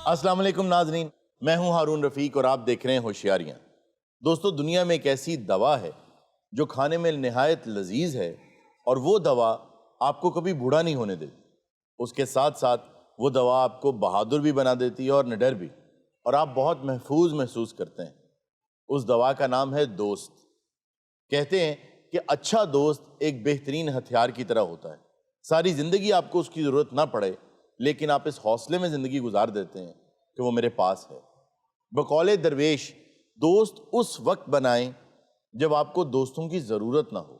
अस्सलाम वालेकुम नाज़रीन, मैं हूं हारून रफ़ीक और आप देख रहे हैं होशियारियां। दोस्तों, दुनिया में एक ऐसी दवा है जो खाने में निहायत लजीज है और वो दवा आपको कभी बूढ़ा नहीं होने देती। उसके साथ साथ वो दवा आपको बहादुर भी बना देती है और निडर भी, और आप बहुत महफूज महसूस करते हैं। उस दवा का नाम है दोस्त। कहते हैं कि अच्छा दोस्त एक बेहतरीन हथियार की तरह होता है। सारी जिंदगी आपको उसकी जरूरत ना पड़े, लेकिन आप इस हौसले में जिंदगी गुजार देते हैं कि वो मेरे पास है। बकौले दरवेश, दोस्त उस वक्त बनाएं जब आपको दोस्तों की जरूरत ना हो,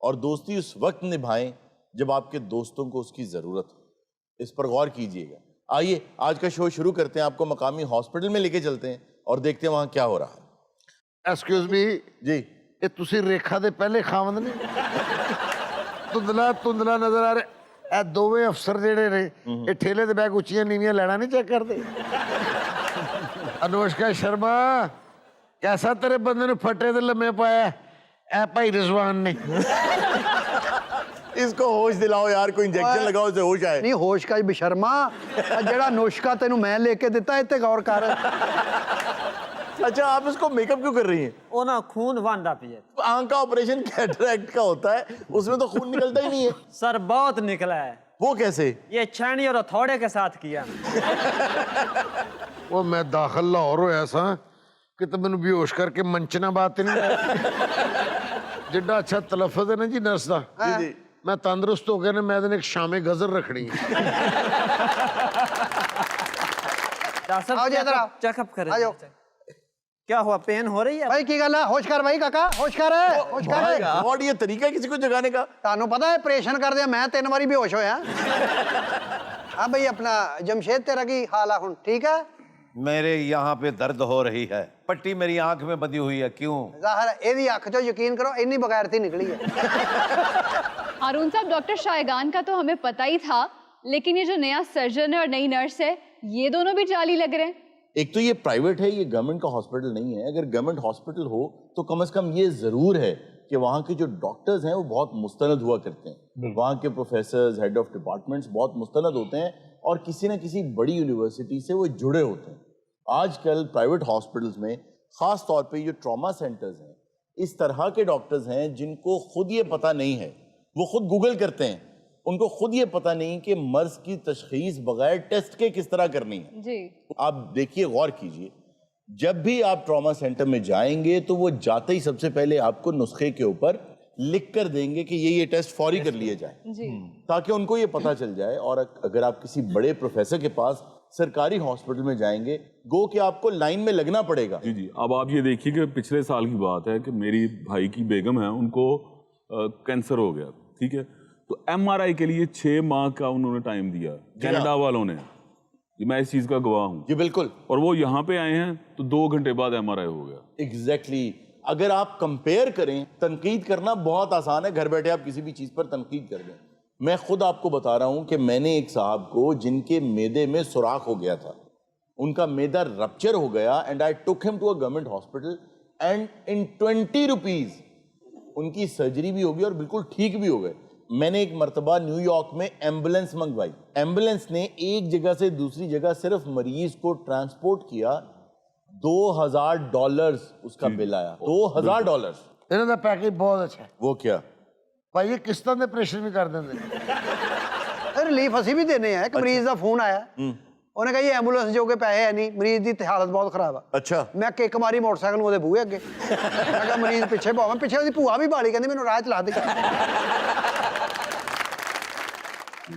और दोस्ती उस वक्त निभाएं जब आपके दोस्तों को उसकी जरूरत हो। इस पर गौर कीजिएगा। आइए आज का शो शुरू करते हैं। आपको मकामी हॉस्पिटल में लेके चलते हैं और देखते हैं वहां क्या हो रहा है। एक्सक्यूज मी जी, ये तुसी रेखा दे पहले खावंद ने धुंधला धुंधला नजर आ रहे। ਇਹ ਦੋਵੇਂ ਅਫਸਰ ਜਿਹੜੇ ਨੇ ਇਹ ਠੇਲੇ ਦੇ ਬੈਗ ਉੱਚੀਆਂ ਨੀਵੀਆਂ ਲੈਣਾ ਨਹੀਂ ਚੈੱਕ ਕਰਦੇ। अनुष्का शर्मा, कैसा तेरे बंदे ने फटे ते लम्मे पाया ए भाई रिजवान ने। इसको होश दिलाओ यार, कोई इंजेक्शन लगाओ इसे होश आए। नहीं होश का बेशर्मा, जेड़ा नुस्खा तेनू मैं लेके दिता इत्ते गौर कर। अच्छा, आप इसको मेकअप क्यों कर रही हैं? वो ना खून वांदा पिए। आंख का ऑपरेशन कैटरैक्ट का होता है, उसमें तो खून निकलता ही नहीं है। सर बहुत निकला है। वो कैसे? ये छेनी और हथौड़े के साथ किया। वो मैं दाखिल लाहौर होया सा कि तो मैनू बेहोश करके मंचना बात नहीं। जिड्डा अच्छा तलफुज़ है ना जी नर्स दा, जी। मैं तंदुरुस्त हो गया ना, मैं एक शामे गजर रखनी है। आओ जी, इधर आओ। चेकअप करें। आ जाओ। क्या हुआ, पेन हो रही है? भाई की गल है? होश कर भाई काका, होश कर, होश कर। और ये तरीका है किसी को जगाने का? तानू पता है ऑपरेशन कर दिया मैं 3 बारी बेहोश होया। हाँ भाई, अपना जमशेद तेरा की हाल है हुन ठीक है? मेरे यहाँ पे दर्द हो रही है, पट्टी मेरी आंख में बंधी हुई है। क्यों? जाहिर है एदी अख चो यकीन करो इन्नी बगैरती निकली है। हारून साहब, डॉक्टर शायगान का तो हमें पता ही था, लेकिन ये जो नया सर्जन है और नई नर्स है, ये दोनों भी जाली लग रहे हैं। एक तो ये प्राइवेट है, ये गवर्नमेंट का हॉस्पिटल नहीं है। अगर गवर्नमेंट हॉस्पिटल हो तो कम से कम ये जरूर है कि वहाँ के जो डॉक्टर्स हैं वो बहुत मुस्तनद हुआ करते हैं। वहाँ के प्रोफेसर्स, हेड ऑफ डिपार्टमेंट्स बहुत मुस्तनद होते हैं और किसी न किसी बड़ी यूनिवर्सिटी से वो जुड़े होते हैं। आजकल प्राइवेट हॉस्पिटल्स में खास तौर पे ये ट्रॉमा सेंटर्स हैं, इस तरह के डॉक्टर्स हैं जिनको खुद ये पता नहीं है, वो खुद गूगल करते हैं, उनको खुद ये पता नहीं कि मर्ज की तशखीस बगैर टेस्ट के किस तरह करनी है। जी। आप देखिए, गौर कीजिए, जब भी आप ट्रॉमा सेंटर में जाएंगे तो वो जाते ही सबसे पहले आपको नुस्खे के ऊपर लिख कर देंगे कि ये टेस्ट फौरी कर लिए जाए, जी। ताकि उनको ये पता चल जाए। और अगर आप किसी बड़े प्रोफेसर के पास सरकारी हॉस्पिटल में जाएंगे, गो कि आपको लाइन में लगना पड़ेगा। जी जी। अब आप ये देखिए कि पिछले साल की बात है कि मेरी भाई की बेगम है, उनको कैंसर हो गया, ठीक है। तो एमआरआई के लिए 6 माह का उन्होंने टाइम दिया, कनाडा वालों ने। मैं इस चीज का गवाह हूँ जी बिल्कुल। और वो यहाँ पे आए हैं तो 2 घंटे बाद एमआरआई हो गया। एग्जैक्टली। अगर आप कंपेयर करें, तनकीद करना बहुत आसान है, घर बैठे आप किसी भी चीज पर तनकीद कर दें। मैं खुद आपको बता रहा हूं कि मैंने एक साहब को जिनके मैदे में सुराख हो गया था, उनका मैदा रप्चर हो गया, and I took him to a government hospital and in 20 rupees उनकी सर्जरी भी होगी और बिल्कुल ठीक भी हो गए। मैंने एक मर्तबा न्यूयॉर्क में एम्बुलेंस मंगवाई, एम्बुलेंस ने एक जगह से दूसरी जगह सिर्फ मरीज को ट्रांसपोर्ट किया, $2000 उसका बिल आया। $2000। इन्हों दा पैकेज बहुत अच्छा है। वो क्या भाई ये किस्तां दे प्रेशर भी कर देंगे। रिलीफ असी भी देने हैं। एक मरीज का फोन आया, उन्हें कहा ये एंबुलेंस जो के पैसे है नहीं, मरीज की हालत बहुत खराब है। अच्छा। मैं किक मारी मोटरसाइकिल वो बूहे अगे, मैं कहा मरीज पिछे भाव, पिछे उसकी भूआ भी बाली, कहती मैंने राह चला दी।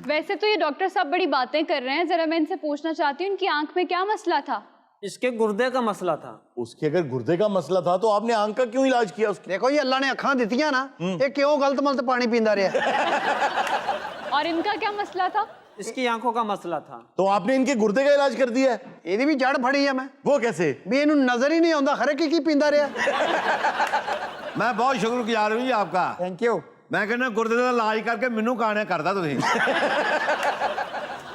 वैसे तो ये डॉक्टर साहब बड़ी बातें कर रहे हैं, जरा मैं इनसे पूछना चाहती हूँ, इनकी आंख में क्या मसला था? इसके गुर्दे का मसला था। उसके अगर गुर्दे का मसला था तो आपने आंख का क्यों इलाज किया उसके? देखो, ये अल्लाह ने अखा दितियां ना, ये क्यों गलत मलत पानी पींदा रहा। और इनका क्या मसला था? इसकी आंखों का मसला था। तो आपने इनके गुर्दे का इलाज कर दिया है? ਇਹਦੀ भी जड़ फड़ी है मैं। वो कैसे? भी ਇਹਨੂੰ नजर ही नहीं आंदा खरे की पींदा रहा। मैं बहुत शुक्रगुजार हूँ जी आपका। Thank you. मैं कहना गुर्दे का इलाज करके मैनू काने करता तुसीं।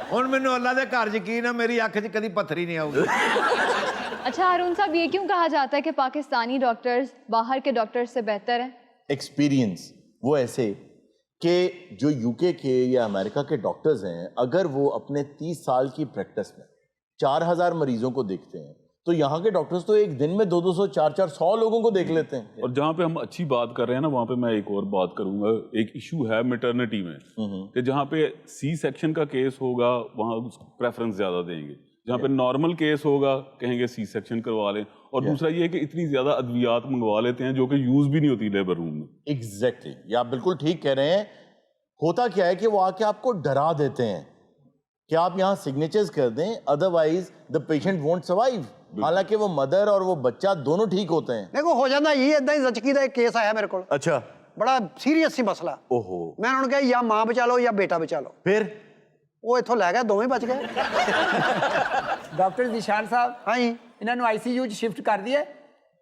हुण मैनू अल्लाह दे घर यकीन है, मेरी अख च कदी पत्थरी नहीं आऊगी। अच्छा हारून साहब, ये क्यों कहा जाता है कि पाकिस्तानी डॉक्टर्स बाहर के डॉक्टर्स से बेहतर हैं? एक्सपीरियंस वो ऐसे कि जो यूके के या अमेरिका के डॉक्टर्स हैं, अगर वो अपने 30 साल की प्रैक्टिस में 4,000 मरीजों को देखते हैं, तो यहाँ के डॉक्टर्स तो एक दिन में 200, 400 लोगों को देख लेते हैं। और जहाँ पे हम अच्छी बात कर रहे हैं ना, वहाँ पे मैं एक और बात करूंगा। एक इशू है मैटरनिटी में कि जहाँ पे सी सेक्शन का केस होगा वहाँ प्रेफरेंस ज्यादा देंगे, जहाँ पे नॉर्मल केस होगा कहेंगे सी सेक्शन करवा लें। और दूसरा ये है कि इतनी ज्यादा अद्वियात मंगवा लेते हैं जो कि यूज भी नहीं होती लेबर रूम में। एग्जैक्टली, ये आप बिल्कुल ठीक कह रहे हैं। होता क्या है कि वो आके आपको डरा देते हैं कि आप यहाँ सिग्नेचर्स कर दें, otherwise the patient won't survive. हालांकि वो मदर और वो बच्चा दोनों ठीक होते हैं। देखो हो जाता ये इदा ही जचकी का एक केस आया मेरे को, अच्छा, बड़ा सीरियस सी मसला। ओहो, मैं उन्होंने कहा या मां बचा लो या बेटा बचा लो। फिर वो इथों लै गया, दोवें बच गए। ਡਾਕਟਰ ਨਿਸ਼ਾਨ ਸਾਹਿਬ हाँ जी, ਇਹਨਾਂ ਨੂੰ ਆਈਸੀਯੂ 'ਚ ਸ਼ਿਫਟ ਕਰ ਦਈਏ।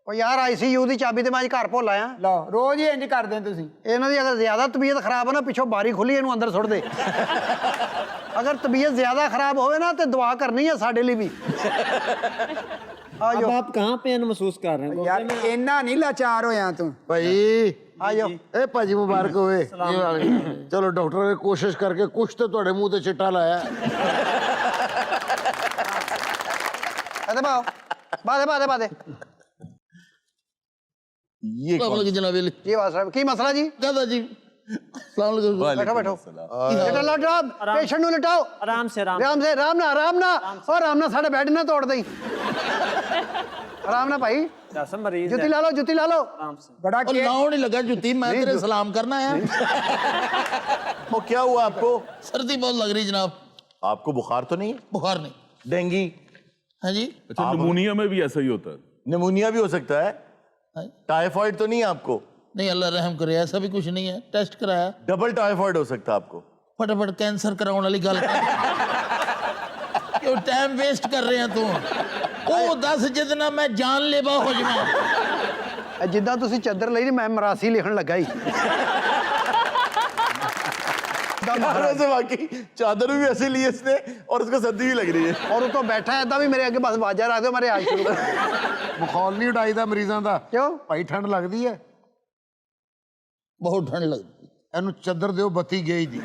ਉਹ ਯਾਰ ICU ਦੀ ਚਾਬੀ ਤੇ ਮੈਂ ਅੱਜ ਘਰ ਭੁੱਲ ਆਇਆ। ਲਓ ਰੋਜ਼ ਹੀ ਇੰਜ ਕਰਦੇ ਹੋ ਤੁਸੀਂ। ਇਹਨਾਂ ਦੀ ਅਗਰ ਜ਼ਿਆਦਾ ਤਬੀਅਤ ਖਰਾਬ ਹੈ ਨਾ, ਪਿੱਛੋਂ ਬਾਰੀ ਖੁੱਲੀ ਇਹਨੂੰ ਅੰਦਰ ਸੁੱਟ ਦੇ। ਅਗਰ ਤਬੀਅਤ ਜ਼ਿਆਦਾ ਖਰਾਬ ਹੋਵੇ ਨਾ ਤੇ ਦੁਆ ਕਰਨੀ ਹੈ ਸਾਡੇ ਲਈ ਵੀ। अब आप कहाँ पेन महसूस कर रहे हैं? ਯਾਰ ਇੰਨਾ ਨਹੀਂ ਲਾਚਾਰ ਹੋਇਆ ਤੂੰ। भाई ਆ ਜਾਓ। ए भाजी मुबारक होए। चलो डॉक्टर ने कोशिश करके कुछ तो ਤੁਹਾਡੇ ਮੂੰਹ ਤੇ ਚਿੱਟਾ ਲਾਇਆ। ਇਹਦੇ ਬਾਓ ਬਾਦੇ ये कौन- जनाब ਕੀ ਮਸਲਾ, ਕੀ ਮਸਲਾ ਜੀ? दादा जी सलाम अलैकुम। बैठो बैठो। लटाओ पेशेंट ਨੂੰ ਲਟਾਓ। आराम से आराम ਆਰਾਮ ਸੇ, ਆਰਾਮ ਨਾਲ ਸਾਡੇ ਬੈੱਡ ਨਾ ਤੋੜ ਦੇਈ। ਆਰਾਮ ਨਾਲ ਭਾਈ, जैसा मरीज ਜੁੱਤੀ है, ਲਾ ਲਓ, ਜੁੱਤੀ ਲਾ ਲਓ। आराम से। ਬੜਾ और ਕੇ लाओ नहीं लगा जूती, मैं तेरे सलाम करना है। वो क्या हुआ आपको? सर्दी बहुत लग रही जनाब। आपको बुखार तो नहीं है? बुखार नहीं। डेंगी, हाँ जी। अच्छा, निमोनिया में भी ऐसा ही होता है? निमोनिया भी हो सकता है। हाँ। टाइफाइड तो नहीं है आपको? नहीं अल्लाह रहम करे, ऐसा भी कुछ नहीं है। टेस्ट कराया, डबल टाइफाइड हो सकता है आपको। फटाफट कैंसर कराने वाली गल क्यों टाइम वेस्ट कर रहे हैं तू? ਉਹ ਦੱਸ ਜਿੰਨਾ ਮੈਂ ਜਾਨਲੇਵਾ ਹੋ ਜਾਵਾਂ। ਜਿੱਦਾਂ ਤੁਸੀਂ ਚਾਦਰ ਲਈ, ਮੈਂ ਮਰਾਸੀ ਲਿਖਣ ਲੱਗਾ ਹੀ। से वाकई चादर भी ऐसे ली इसने और उसको सर्दी भी लग रही है। ਔਰ ਉਤੋਂ ਬੈਠਾ ਐਦਾਂ ਵੀ ਮੇਰੇ ਅੱਗੇ ਬਸ ਆਵਾਜ਼ਾਂ ਰੱਖ ਦਿਓ, ਮੈਂ ਰਿਆਜ਼ ਸ਼ੁਰੂ ਕਰ। ਮਖੌਲ ਨਹੀਂ ਉਡਾਈਦਾ ਮਰੀਜ਼ਾਂ ਦਾ। ਕਿਉਂ? ਭਾਈ ਠੰਡ ਲੱਗਦੀ ਹੈ? ਬਹੁਤ ਠੰਡ ਲੱਗਦੀ। ਇਹਨੂੰ ਚੱਦਰ ਦਿਓ, ਬੱਤੀ ਗਈ ਦੀ।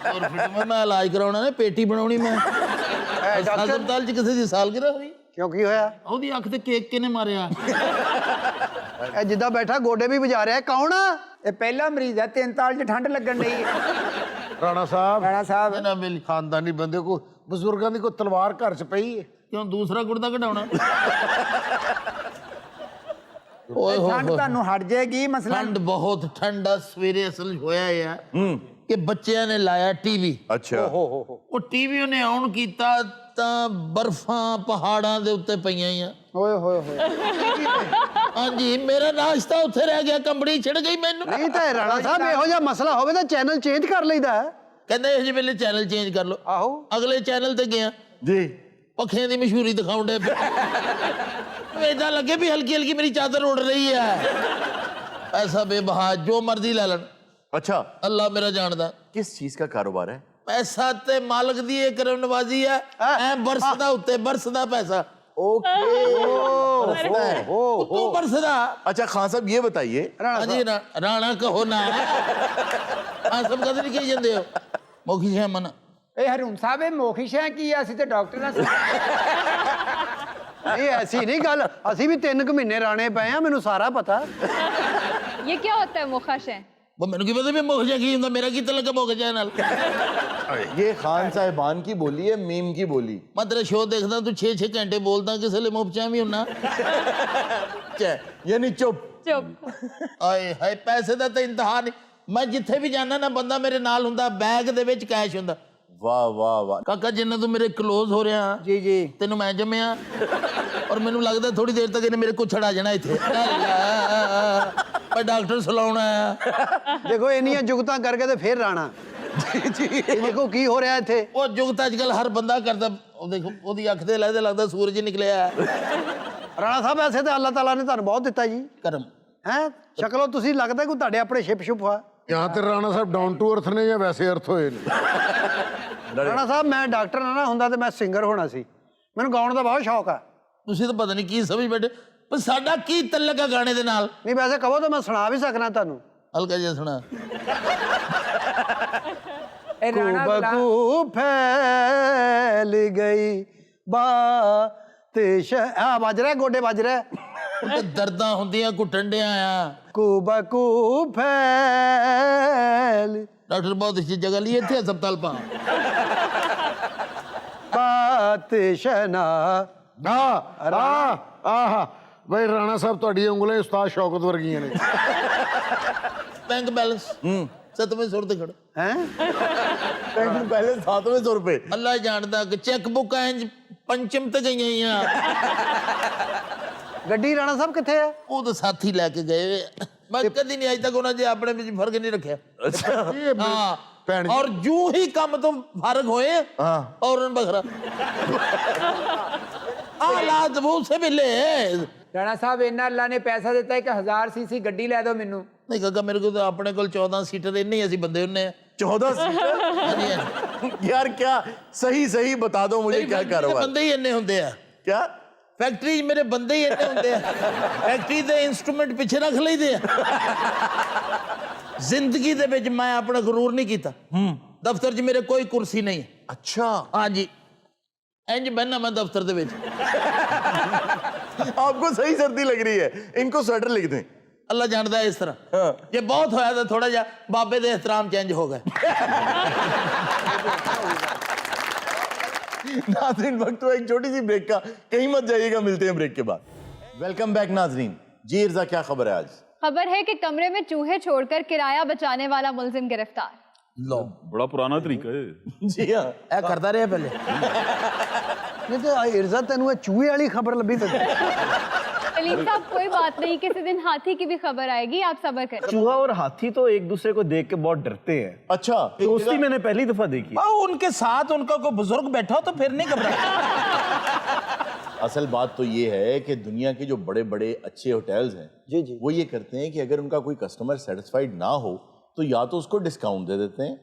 ਔਰ ਫਿਰ ਮੈਂ ਇਲਾਜ ਕਰਾਉਣਾ ਨੇ, ਪੇਟੀ ਬਣਾਉਣੀ ਮੈਂ। ਹਸਪਤਾਲ 'ਚ ਕਿਸੇ ਦੀ ਸਾਲਗਿਰਾ ਹੋਈ, ਕਿਉਂ ਕੀ ਹੋਇਆ? ਉਹਦੀ ਅੱਖ ਤੇ ਕੇਕ ਕਿਹਨੇ ਮਾਰਿਆ? ਇਹ ਜਿੱਦਾਂ ਬੈਠਾ ਗੋਡੇ ਵੀ ਵਜਾ ਰਿਹਾ, ਕੌਣ ਆ? ਇਹ ਪਹਿਲਾ ਮਰੀਜ਼ ਹੈ, 3 ਤਾਲ 'ਚ ਠੰਡ ਲੱਗਣ ਡਈ। ਰਾਣਾ ਸਾਹਿਬ, ਰਾਣਾ ਸਾਹਿਬ ਨਾ ਮੇਰੀ ਖਾਨਦਾਨੀ ਬੰਦੇ ਕੋ, ਬਜ਼ੁਰਗਾਂ ਦੀ ਕੋਈ ਤਲਵਾਰ ਘਰ 'ਚ ਪਈ ਹੈ, ਕਿਉਂ ਦੂਸਰਾ ਗੁਰਦਾ ਕਢਾਉਣਾ? ਓਏ ਹੋ ਠੰਡ ਤੁਹਾਨੂੰ ਹਟ ਜਾਏਗੀ। ਮਸਲਾ ਠੰਡ ਬਹੁਤ ਠੰਡਾ। ਸਵੇਰੇ ਅਸਲ ਹੋਇਆ ਇਹ ਆ ਕਿ ਬੱਚਿਆਂ ਨੇ ਲਾਇਆ ਟੀਵੀ। अच्छा, ਉਹ ਟੀਵੀ ਉਹਨੇ ਆਨ ਕੀਤਾ ਤਾਂ ਬਰਫਾਂ ਪਹਾੜਾਂ ਦੇ ਉੱਤੇ ਪਈਆਂ ਹੀ ਆ। ਓਏ ਹੋਏ ਹੋਏ। ਹਾਂਜੀ, ਮੇਰਾ ਨਾਸ਼ਤਾ ਉੱਥੇ ਰਹਿ ਗਿਆ, ਕੰਬੜੀ ਛਿੜ ਗਈ ਮੈਨੂੰ। ਨਹੀਂ ਤਾਂ ਰਾਣਾ ਸਾਹਿਬ, ਇਹੋ ਜਿਹਾ ਮਸਲਾ ਹੋਵੇ ਤਾਂ ਚੈਨਲ ਚੇਂਜ ਕਰ ਲਈਦਾ ਹੈ। ਕਹਿੰਦੇ ਇਹ ਜਿਹੇ ਵੇਲੇ ਚੈਨਲ ਚੇਂਜ ਕਰ ਲਓ। ਆਹੋ, ਅਗਲੇ ਚੈਨਲ ਤੇ ਗਿਆ, जी ਪੱਖਿਆਂ ਦੀ ਮਸ਼ਹੂਰੀ ਦਿਖਾਉਣ ਡੇ। ਏਦਾਂ ਲੱਗੇ ਵੀ ਹਲਕੀ ਹਲਕੀ ਮੇਰੀ ਚਾਦਰ ਉੱਡ ਰਹੀ ਹੈ। ਐਸਾ ਬੇਬਹਾ, ਜੋ ਮਰਜ਼ੀ ਲੈ ਲੈਣ, अच्छा, ਅੱਲਾ ਮੇਰਾ ਜਾਣਦਾ। किस चीज का कारोबार है? ਪੈਸਾ ਤੇ ਮਾਲਕ ਦੀ ਇਹ ਕਰਮ ਨਵਾਜ਼ੀ ਹੈ। ਐ ਬਰਸਦਾ ਉੱਤੇ, ਬਰਸਦਾ ਪੈਸਾ। ओके, बरसता है। ਤੂੰ ਬਰਸਦਾ। अच्छा खान साहब ये बताइए, ਹਾਂਜੀ ਰਾਣਾ ਕਹੋ ਨਾ। ਹਾਂ ਸਭ ਕਦਰ ਨਹੀਂ ਕਹੀ ਜਾਂਦੇ ਹੋ। ਮੋਖੀ ਸ਼ਾਮਨ ਇਹ ਹਰੂਨ ਸਾਹਿਬ, ਇਹ ਮੋਖਿਸ਼ਾਂ ਕੀ ਆ? ਅਸੀਂ ਤੇ ਡਾਕਟਰ ਨਾਲ ਇਹ ਐਸੀ ਨਹੀਂ ਗੱਲ। ਅਸੀਂ ਵੀ 3 ਮਹੀਨੇ ਰਾਣੇ ਪਏ ਆ, ਮੈਨੂੰ ਸਾਰਾ ਪਤਾ। ये क्या होता है मोखाशय? ਉਹ ਮੈਨੂੰ ਕੀ ਪਤਾ ਵੀ ਮੋਖਸ਼ਾ ਕੀ ਹੁੰਦਾ? ਮੇਰਾ ਕੀ ਤਲਕ ਮੋਖਸ਼ਾ ਨਾਲ? ये खान साहिबान की बोली है, मीम की बोली। ਮੈਂ ਤੇਰਾ ਸ਼ੋਅ ਦੇਖਦਾ, ਤੂੰ 6-6 ਘੰਟੇ ਬੋਲਦਾ, ਕਿਸੇ ਲਈ ਮੁਫਚਾ ਵੀ ਹੁੰਨਾ। क्या यानी चुप? चुप। ਆਏ ਹਾਏ, ਪੈਸੇ ਦਾ ਤਾਂ ਇੰਤਹਾ ਨਹੀਂ। ਮੈਂ ਜਿੱਥੇ ਵੀ ਜਾਣਾ ਨਾ, ਬੰਦਾ ਮੇਰੇ ਨਾਲ ਹੁੰਦਾ, ਬੈਗ ਦੇ ਵਿੱਚ ਕੈਸ਼ ਹੁੰਦਾ। वाह वाह वाह। ਕਾਕਾ ਜਿੰਨਾ ਤੂੰ ਮੇਰੇ ਕਲੋਜ਼ ਹੋ ਰਿਹਾ, ਜੀ ਜੀ। ਤੈਨੂੰ ਮੈਂ ਜੰਮਿਆ, ਔਰ ਮੈਨੂੰ ਲੱਗਦਾ ਥੋੜੀ ਦੇਰ ਤੱਕ ਇਹਨੇ ਮੇਰੇ ਕੁੱਛੜ ਆ ਜਾਣਾ ਇੱਥੇ। ਪਰ ਡਾਕਟਰ ਸਲਾਉਣਾ ਆ। ਦੇਖੋ ਇੰਨੀਆਂ ਜੁਗਤਾਂ ਕਰਕੇ ਤੇ ਫੇਰ ਰਾਣਾ। ਜੀ ਦੇਖੋ ਕੀ ਹੋ ਰਿਹਾ ਇੱਥੇ। ਉਹ ਜੁਗਤ ਅੱਜ ਕੱਲ ਹਰ ਬੰਦਾ ਕਰਦਾ। ਉਹ ਦੇਖੋ ਉਹਦੀ ਅੱਖ ਦੇ ਲੱਗਦਾ ਸੂਰਜ ਨਿਕਲਿਆ। ਰਾਣਾ ਸਾਹਿਬ, ਐਸੇ ਤਾਂ ਅੱਲਾਹ ਤਾਲਾ ਨੇ ਤੁਹਾਨੂੰ ਬਹੁਤ ਦਿੱਤਾ ਜੀ। ਕਰਮ ਹੈ ਸ਼ਕਲੋਂ ਤੁਸੀਂ ਲੱਗਦਾ ਕੋਈ ਤੁਹਾਡੇ ਆਪਣੇ ਸ਼ਿਪ ਸ਼ੁਪ ਆ। यहाँ ਤੇ ਰਾਣਾ ਸਾਹਿਬ ਡਾਊਨ ਟੂ ਅਰਥ ਨੇ ਜਾਂ ਵੈਸੇ ਅਰਥ ਹੋਏ ਨੇ? ਰਾਣਾ ਸਾਹਿਬ, ਮੈਂ ਡਾਕਟਰ ਨਾ ਹੁੰਦਾ ਤੇ ਮੈਂ ਸਿੰਗਰ ਹੋਣਾ ਸੀ। ਮੈਨੂੰ ਗਾਉਣ ਦਾ ਬਹੁਤ ਸ਼ੌਕ ਆ। ਤੁਸੀਂ ਤਾਂ ਪਤਾ ਨਹੀਂ ਕੀ ਸਮਝ ਬੈਠੇ, ਪਰ ਸਾਡਾ ਕੀ ਤਲਕ ਆ ਗਾਣੇ ਦੇ ਨਾਲ? ਨਹੀਂ ਵੈਸੇ ਕਹੋ ਤਾਂ ਮੈਂ ਸੁਣਾ ਵੀ ਸਕਣਾ ਤੁਹਾਨੂੰ। ਹਲਕਾ ਜਿਹਾ ਸੁਣਾ। ਇਹ ਰਾਣਾ ਗੁਲਾਮ बकू फैल गई बात आ बज रहा है गोडे बज रहा है ਤੇ ਦਰਦਾਂ ਹੁੰਦੀਆਂ ਘੁੱਟਣ ਡਿਆ ਆ बकू फैल ਡਾਕਟਰ ਬਹੁਤ ਅੱਛੀ ਜਗ੍ਹਾ ਲਈ ਇੱਥੇ ਹਸਪਤਾਲ ਪਾ बात शना ਆਹਾ ਬਈ ਰਾਣਾ ਸਾਹਿਬ ਤੁਹਾਡੀਆਂ ਉਂਗਲਾਂ ਉਸਤਾਦ ਸ਼ੌਕਤ ਵਰਗੀਆਂ ਨੇ ਬੈਂਕ ਬੈਲੈਂਸ 700 ਤੇ ਖੜਾ हैं ਬੈਂਕ ਬੈਲੈਂਸ 700 ਰੁਪਏ ਅੱਲਾ ਜਾਣਦਾ ਕਿ ਚੈੱਕ ਬੁੱਕ ਇੰਜ ਪੰਚਮ ਤੇ ਗਈਆਂ गड्डी राणा साहब किथे है ਉਹ ਤਾਂ ਸਾਥੀ ਲੈ ਕੇ ਗਏ ਹੋਏ ਆ। ਮੈਂ ਕਦੀ ਨਹੀਂ ਅਜੇ ਤੱਕ ਉਹਨਾਂ ਦੇ ਆਪਣੇ ਵਿੱਚ ਫਰਕ ਨਹੀਂ ਰੱਖਿਆ ਹਾਂ ਭੈਣ ਔਰ ਜੂ ਹੀ ਕੰਮ ਤੋਂ ਫਾਰਗ ਹੋਏ हाँ। और उन बखरा हालात वो से मिले ਰਾਣਾ ਸਾਹਿਬ ਇਹਨਾਂ ਅੱਲਾ ਨੇ ਪੈਸਾ ਦਿੱਤਾ ਹੈ ਕਿ 1000 ਸੀਸੀ ਗੱਡੀ ਲੈ ਦਿਓ ਮੈਨੂੰ नहीं काका मेरे को तो अपने को 14 सीटर इन्ने ही ऐसी बंदे उन्ने 14 सीटर यार क्या सही सही बता दो मुझे क्या कारोबार बंदे ही इन्ने होंगे हैं क्या फैक्ट्री मेरे बंदे ही इन्ने होंगे हैं फैक्ट्री दे इंस्ट्रूमेंट पीछे रख लईदे जिंदगी दे विच मैं अपना गुरूर नहीं कीता दफ्तर च मेरे कोई कुर्सी नहीं है अच्छा हाँ जी इंज बहना मैं दफ्तर दे विच आपको सही सर्दी लग रही है इनको स्वेटर लिख दें अल्लाह जानता है इस तरह ये बहुत होया तो थोड़ा जा बाबे दे एहतराम चेंज हो गए नाज़रीन वक्त हुआ एक छोटी सी ब्रेक का कहीं मत जाइएगा मिलते हैं ब्रेक के बाद वेलकम बैक नाजरीन जी इर्जा क्या खबर है आज खबर है कि कमरे में चूहे छोड़कर किराया बचाने वाला मुलजिम गिरफ्तार लो बड़ा पुराना तरीका है जी हाँ ऐ करता रहा पहले नहीं तो इर्जा तेनू चूहे वाली खबर लभी तो सलीम साहब कोई बात नहीं किसी दिन हाथी की भी खबर आएगी आप सब्र करें चूहा और हाथी तो एक दूसरे को देख के बहुत डरते हैं अच्छा दोस्ती मैंने पहली दफा देखी उनके साथ उनका कोई बुजुर्ग बैठा हो तो फिर नहीं घबराए असल बात तो ये है कि दुनिया के जो बड़े बड़े अच्छे होटल्स हैं जी जी वो ये करते हैं कि अगर उनका कोई कस्टमर सेटिस्फाइड ना हो तो या तो उसको डिस्काउंट दे देते हैं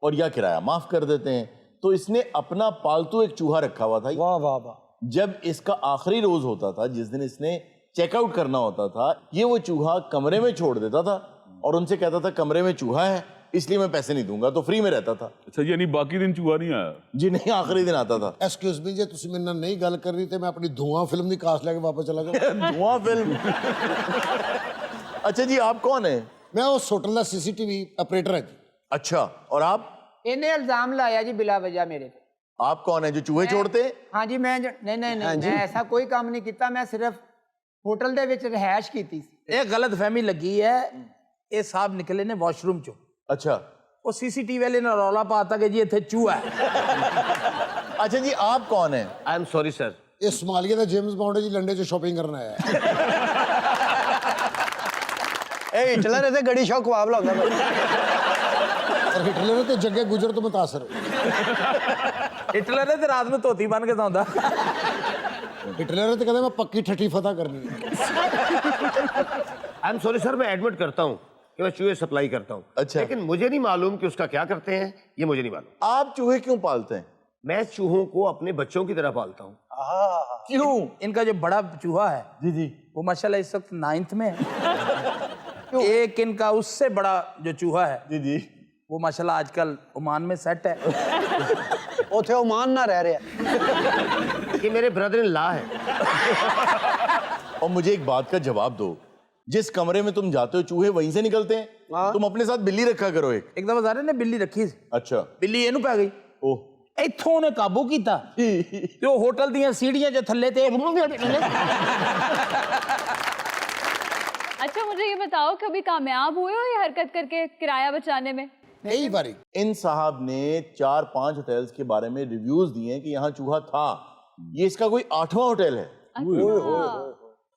और या किराया माफ कर देते हैं तो इसने अपना पालतू एक चूहा रखा हुआ था वाह वाह वाह जब इसका आखिरी रोज होता था जिस दिन इसने चेकआउट करना होता था ये वो चूहा कमरे में छोड़ देता था और उनसे कहता था कमरे में चूहा है इसलिए मैं पैसे नहीं दूंगा तो फ्री में रहता था अच्छा यानी बाकी दिन चूहा नहीं आया जी नहीं आखिरी दिन आता था ਐਕਸਕਿਊਜ਼ ਮੀ ਜੇ ਤੁਸੀਂ ਮੇਰੇ ਨਾਲ ਨਹੀਂ ਗੱਲ ਕਰਨੀ ਤੇ ਮੈਂ ਆਪਣੀ ਧੂਆਂ ਫਿਲਮ ਦੀ ਕਾਸਟ ਲੈ ਕੇ ਵਾਪਸ ਚਲਾ ਜਾਵਾਂ धुआं फिल्म अच्छा जी आप कौन है ਮੈਂ ਉਸ ਹੋਟਲ ਦਾ ਸੀਸੀਟੀਵੀ ਆਪਰੇਟਰ ਹਾਂ ਜੀ अच्छा और आप ਇਹਨੇ ਇਲਜ਼ਾਮ ਲਾਇਆ ਜੀ ਬਿਲਾ ਵਜ੍ਹਾ ਮੇਰੇ ਤੇ आप कौन है जो चूहे छोड़ते हैं हाँ जी मैं नहीं नहीं नहीं मैं ऐसा कोई काम नहीं किया मैं सिर्फ होटल दे विच रिहाइश कीती सी एक गलत फहमी लगी है ये साहब निकले ने वॉशरूम चो अच्छा वो सीसीटीवी वाले ने रौला पाता कि जी इत्थे चूहा है अच्छा जी आप कौन है आई एम सॉरी सर ਇਹ ਸੋਮਾਲੀਆ ਦਾ ਜੇਮਸ ਬੌਂਡ ਹੈ ਜੀ ਲੰਡੇ 'ਚ ਸ਼ਾਪਿੰਗ ਕਰਨ ਆਇਆ ਹੈ ए हिटलर है गड़ी शौक ख्वाब लाਉਂਦਾ ਔਰ ਹਿਟਲਰ ਤੇ ਜੱਗੇ ਗੁਜਰ ਤੋਂ ਮੁਤਾਸਰ हिटलर ने तो रात में धोती बन के सौंदा ਹਿਟਲਰ ਤੇ ਕਹਿੰਦਾ ਮੈਂ ਪੱਕੀ ਠੱਠੀ ਫਤह ਕਰਨੀ ਹੈ आई एम सॉरी सर मैं एडमिट करता हूँ कि मैं चूहे सप्लाई करता हूँ अच्छा। लेकिन मुझे नहीं मालूम कि उसका क्या करते हैं ये मुझे नहीं मालूम आप चूहे क्यों पालते हैं मैं चूहों को अपने बच्चों की तरह पालता हूँ क्यों इनका जो बड़ा चूहा है जी जी वो माशाल्लाह इस वक्त 9th में है एक इनका उससे बड़ा जो चूहा है जी जी वो माशाल्लाह आजकल ओमान में सेट है उथे ओमान ना रह रहा ये मेरे ब्रदर इन लॉ है और मुझे एक बात का जवाब दो जिस कमरे में तुम जाते हो चूहे वहीं से निकलते हैं तुम अपने साथ बिल्ली रखा करो एक दफा सारे ने बिल्ली रखी अच्छा बिल्ली ਇਹਨੂੰ ਪੈ ਗਈ ओह ਇੱਥੋਂ ਨੇ ਕਾਬੂ ਕੀਤਾ ਤੇ ਉਹ ਹੋਟਲ ਦੀਆਂ ਸੀੜੀਆਂ 'ਚ ਥੱਲੇ ਤੇ अच्छा मुझे ये बताओ कभी कामयाब हुए हो ये हरकत करके किराया बचाने में कई बारी इन साहब ने 4-5 होटल्स के बारे में रिव्यूज दिए हैं कि यहाँ चूहा था ये इसका कोई 8वां होटल है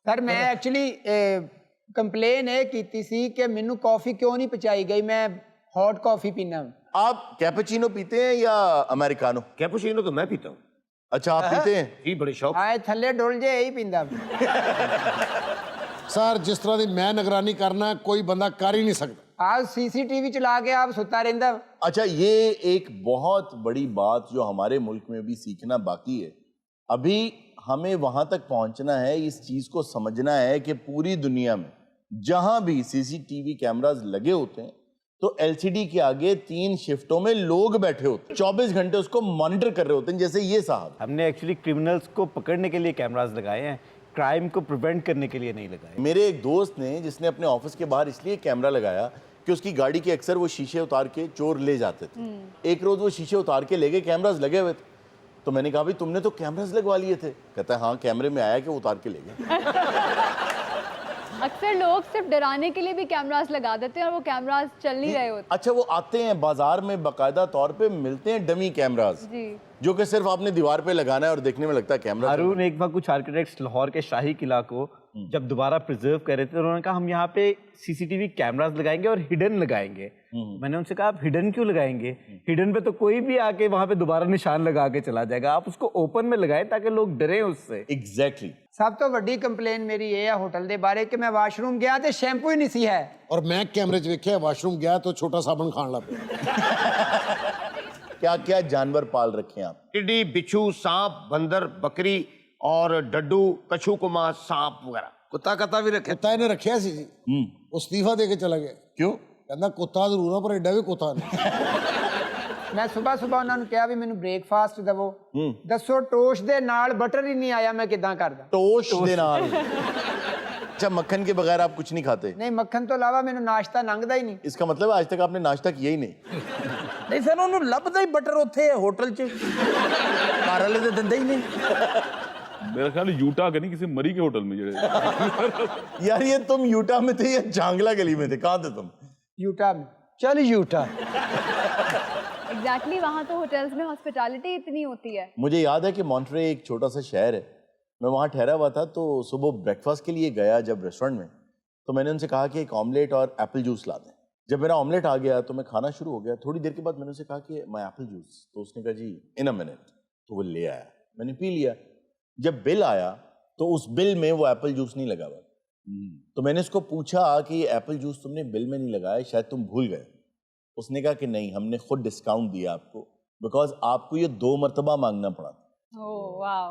सर मैं एक्चुअली कंप्लेन ये कीती सी कि मैनू कॉफी क्यों नहीं पहुंचाई गई मैं हॉट कॉफी पीना आप कैपेचिनो पीते हैं या अमेरिकानो कैपुचिनो तो मैं पीता हूँ अच्छा आप पीते हैं जी बड़े शौक आए थल्ले डुल जे यही पींदा सर जिस तरह की मैं निगरानी करना कोई बंदा कर ही नहीं सकता आज सीसीटीवी चला के आप सुता रहिंदा अच्छा ये एक बहुत बड़ी बात जो हमारे मुल्क में भी सीखना बाकी है अभी हमें वहां तक पहुंचना है इस चीज को समझना है कि पूरी दुनिया में जहां भी सीसीटीवी कैमरास लगे होते हैं तो एलसीडी के आगे 3 शिफ्टों में लोग बैठे होते, 24 घंटे उसको मॉनिटर कर रहे होते हैं, जैसे ये साहब। हमने एक्चुअली क्रिमिनल्स को पकड़ने के लिए कैमरास लगाए हैं, क्राइम को प्रिवेंट करने के लिए नहीं लगाए। मेरे एक दोस्त ने, जिसने अपने ऑफिस के बाहर इसलिए कैमरा लगाया कि उसकी गाड़ी के अक्सर वो शीशे उतार के चोर ले जाते थे। एक रोज वो शीशे उतार के ले गए, कैमरास लगे हुए थे। तो मैंने कहा भाई तुमने तो कैमरास लगवा लिए थे। कहता है हाँ, कैमरे में आया कि वो उतार के ले गए। अक्सर लोग सिर्फ डराने के लिए भी कैमरास लगा देते हैं और वो कैमरास चल नहीं रहे होते। अच्छा, वो आते हैं बाजार में बाकायदा तौर पे मिलते हैं डमी कैमरास, जी। जो कि सिर्फ आपने दीवार पे लगाना है और देखने में लगता है कैमरा। हारून, एक बार कुछ आर्किटेक्ट्स लाहौर के शाही किला को जब दोबारा प्रिजर्व कर रहे थे, तो उन्होंने कहा हम यहाँ पे सीसीटीवी कैमरास लगाएंगे और हिडन लगाएंगे। मैंने उनसे कहा आप हिडन क्यों लगाएंगे? हिडन पे तो कोई भी आके वहां पे दोबारा निशान लगा के चला जाएगा, आप उसको ओपन में लगाएं ताकि लोग डरें उससे। एग्जैक्टली। ਸਭ ਤੋਂ ਵੱਡੀ ਕੰਪਲੇਨ ਮੇਰੀ ਇਹ ਆ ਹੋਟਲ ਦੇ ਬਾਰੇ ਕਿ ਮੈਂ ਵਾਸ਼ਰੂਮ ਗਿਆ ਤੇ ਸ਼ੈਂਪੂ ਹੀ ਨਹੀਂ ਸੀ ਹੈ। ਔਰ ਮੈਂ ਕੈਮਰੇ 'ਚ ਵੇਖਿਆ ਵਾਸ਼ਰੂਮ ਗਿਆ ਤਾਂ ਛੋਟਾ ਸਾਬਣ ਖਾਣ ਲੱਗ ਪਿਆ। क्या क्या जानवर पाल रखे हैं आप? टिड्डी, बिच्छू, सांप, बंदर, बकरी और डड्डू, कछू कुमा, सांप वगैरह। कुत्ता कत्ता भी रखे। ਕੁੱਤਾ ਇਹਨੇ ਰੱਖਿਆ ਸੀ ਜੀ, ਉਹ ਅਸਤੀਫਾ ਦੇ ਕੇ ਚਲਾ ਗਿਆ। क्यों? ਕਹਿੰਦਾ ਕੁੱਤਾ ਜ਼ਰੂਰ ਆ ਪਰ ਐਡਾ ਵੀ ਕੁੱਤਾ ਨਹੀਂ। ਮੈਂ ਸਵੇਰ ਉਹਨਾਂ ਨੂੰ ਕਿਹਾ ਵੀ ਮੈਨੂੰ ਬ੍ਰੇਕਫਾਸਟ ਦੇਵੋ, ਦੱਸੋ ਟੋਸਟ ਦੇ ਨਾਲ ਬਟਰ ਹੀ ਨਹੀਂ ਆਇਆ, ਮੈਂ ਕਿਦਾਂ ਕਰਦਾ? टोस्ट दे नाल। अच्छा, मक्खन के बगैर आप कुछ नहीं खाते? ਨਹੀਂ ਮੱਖਣ ਤੋਂ ਇਲਾਵਾ ਮੈਨੂੰ ਨਾਸ਼ਤਾ ਲੰਘਦਾ ਹੀ ਨਹੀਂ। इसका मतलब आज तक आपने नाश्ता किया ही नहीं। ਨਹੀਂ ਸਰ, ਉਹਨੂੰ ਲੱਭਦਾ ਹੀ ਬਟਰ ਉੱਥੇ ਹੋਟਲ 'ਚ, ਘਰ ਵਾਲੇ ਤੇ ਦਿੰਦੇ ਹੀ ਨਹੀਂ। मेरा ख्याल है यूटा के नहीं, किसी मरी के होटल में जड़े। यार ये तुम यूटा में थे या जांगला गली में थे? कहाँ थे तुम? यूटा में। चल यूटा। एग्जैक्टली, वहाँ तो होटल्स में हॉस्पिटैलिटी इतनी होती है। मुझे याद है कि मॉन्ट्रे एक छोटा सा शहर है, मैं वहाँ ठहरा हुआ था, तो सुबह ब्रेकफास्ट के लिए गया जब रेस्टोरेंट में, तो मैंने उनसे कहा कि एक ऑमलेट और एप्पल जूस ला दें। जब मेरा ऑमलेट आ गया तो मैं खाना शुरू हो गया। थोड़ी देर के बाद मैंने उसे कहा कि माय एप्पल जूस, तो उसने कहा जी इन अ मिनट, तो वो ले आया, मैंने पी लिया। जब बिल आया तो उस बिल में वो एप्पल जूस नहीं लगा हुआ। तो मैंने उसको पूछा कि एप्पल जूस तुमने बिल में नहीं लगाया, शायद तुम भूल गए। उसने कहा कि नहीं, हमने खुद डिस्काउंट दिया आपको, बिकॉज आपको ये 2 मरतबा मांगना पड़ा। Oh wow.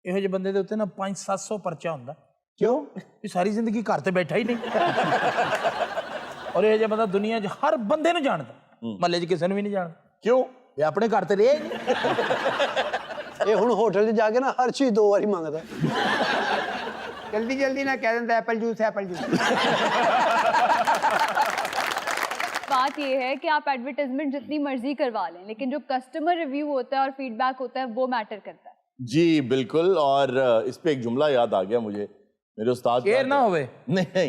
ਇਹੋ ਜਿਹੇ ਬੰਦੇ ਦੇ ਉੱਤੇ ਨਾ 500-700 ਪਰਚਾ ਹੁੰਦਾ। ਕਿਉਂ? ਇਹ ਸਾਰੀ ਜ਼ਿੰਦਗੀ ਘਰ ਤੇ ਬੈਠਾ ਹੀ ਨਹੀਂ। ਔਰ ਇਹ ਜਿਹਾ ਬੰਦਾ ਦੁਨੀਆ 'ਚ ਹਰ ਬੰਦੇ ਨੂੰ ਜਾਣਦਾ, ਮਹੱਲੇ 'ਚ ਕਿਸੇ ਨੂੰ ਵੀ ਨਹੀਂ ਜਾਣਦਾ। क्यों? ਇਹ ਆਪਣੇ ਘਰ ਤੇ ਰਿਹਾ ਹੀ ਨਹੀਂ। ਇਹ ਹੁਣ ਹੋਟਲ 'ਚ ਜਾ ਕੇ ਨਾ ਹਰ ਚੀਜ਼ 2 ਵਾਰੀ ਮੰਗਦਾ। ਜਲਦੀ ਜਲਦੀ ਨਾ ਕਹਿ ਦਿੰਦਾ ਐਪਲ ਜੂਸ, ਐਪਲ जूस। बात ये है कि आप एडवर्टाइजमेंट जितनी मर्जी करवा लें, लेकिन जो कस्टमर रिव्यू होता है और फीडबैक होता है वो मैटर करता है। जी बिल्कुल। और इस पे एक जुमला याद आ गया मुझे, मेरे उस्ताद शेर ना होवे। नहीं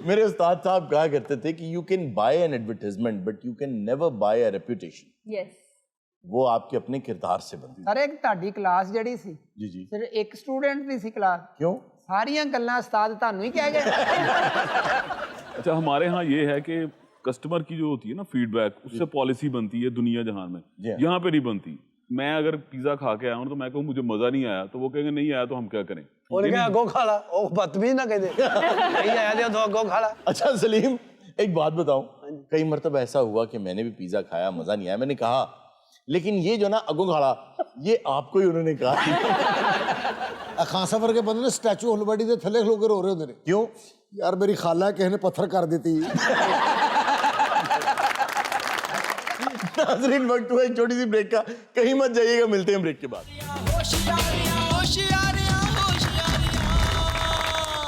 मेरे उस्ताद साहब कहा करते थे कि you can buy an advertisement but you can never buy a reputation. Yes. वो आपके अपने किरदार से बनती ਸਰ ਇੱਕ ਤੁਹਾਡੀ ਕਲਾਸ ਜਿਹੜੀ ਸੀ, जी जी। ਸਿਰਫ ਇੱਕ ਸਟੂਡੈਂਟ ਦੀ ਸੀ ਕਲਾਸ, क्यों? ਸਾਰੀਆਂ ਗੱਲਾਂ ਉਸਤਾਦ ਤੁਹਾਨੂੰ ਹੀ ਕਹਿ ਗਏ। अच्छा, हमारे यहाँ ये है कि कस्टमर की जो होती है ना फीडबैक, उससे पॉलिसी बनती है दुनिया जहान में, यहाँ पे नहीं बनती। मैं अगर पिज्जा खा के आया हूँ तो मैं कहूँ मुझे मजा नहीं आया, तो वो कहेंगे नहीं आया तो हम क्या करें? और क्या अगो खा ला, ओ बदतमीज ना कह दे। नहीं आया तो अगो खा ला। अच्छा सलीम, एक बात बताऊं, कई मरतबा ऐसा हुआ कि मैंने भी पिज्जा खाया, मजा नहीं आया, मैंने कहा लेकिन ये जो ना अगो खाड़ा, ये आपको ही उन्होंने कहा। ਖਾਨ ਸਾਹਿਬ ਵਰਗੇ ਬੰਦੇ ਨੇ ਸਟੈਚੂ ਹਲਵਾੜੀ ਦੇ ਥੱਲੇ ਖਲੋ ਕੇ ਰੋ ਰਹੇ ਹੁੰਦੇ ਨੇ। क्यों? ਯਾਰ ਮੇਰੀ ਖਾਲਾ ਕਿਸੇ ਨੇ ਪੱਥਰ ਕਰ ਦਿੱਤੀ। नाज़रीन, वक्त हुआ एक छोटी सी ब्रेक का, कहीं मत जाइएगा, मिलते हैं ब्रेक के बाद।